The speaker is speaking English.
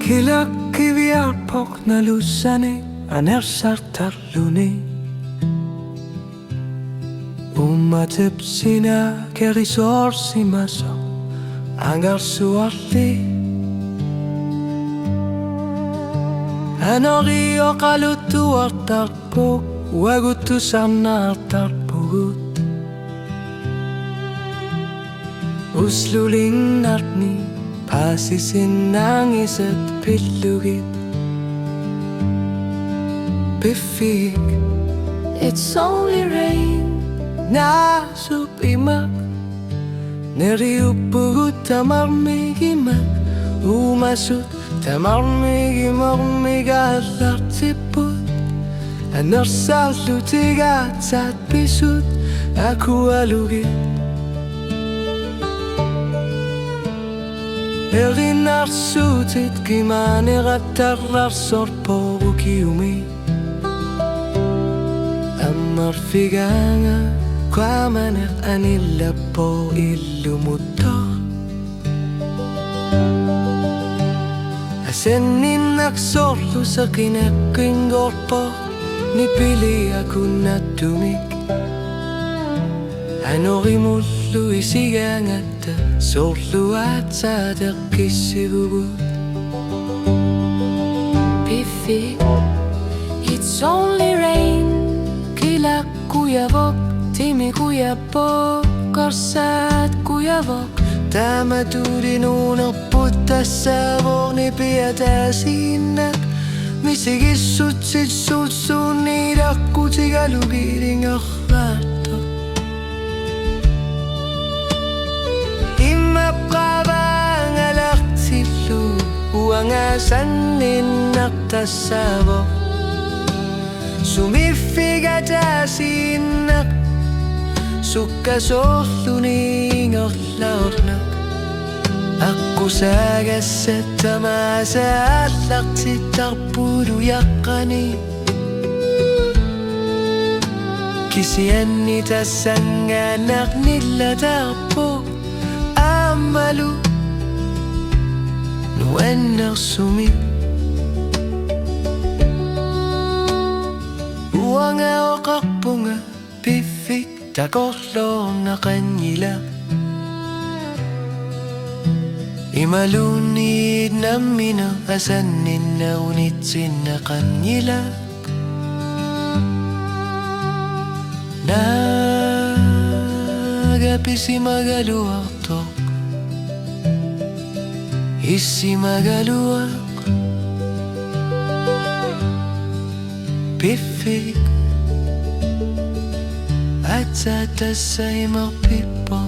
Kilakkiviarpok nalussani anersartarluni Ummatepsina kerisorsimaso angarsuarli Anorio kalutuartarpok wagutusarnaartarpugut Uslulinnarni Pasisin nangiset pillugit Biffig It's only rain Nasub imak Neriupugut tamarmigimak Umasut tamarmigimormigallartiput Anersalutigatsat pisut Aku alugit Erinarsutit kimanerattarlarsorporukiumi Ammarfiganga kwamaner anillappo illumuttor Asenninnaksorlu sakinekkinngorpo nipili akunattumik Anorimullu isigangatta sorluatsadeqkissivugut Piffi It's only rain Kilakujavok timikujapok Korsaat kujavok Tamaturinunerput tassavokni piataasinnak Misigissut-sitsutsuunniidakkutigalugiringerraatto Imapqavangalartillu uangasanninnartassavok Sumiffigataasinnak Sukkasorluningerlaornak Akkusagassat tamaasaallartittarpulu yaqqani Kisianni tassangaanarnillatarpuk Aammalu nuannersumi Uangaoqarpunga piffik takorloornaqannyila Imalunniit nammina asanninnaunitsinneqannyila Naagapisimagaluartoq Issimagaluaq Piffik Atsaatassaimerpippo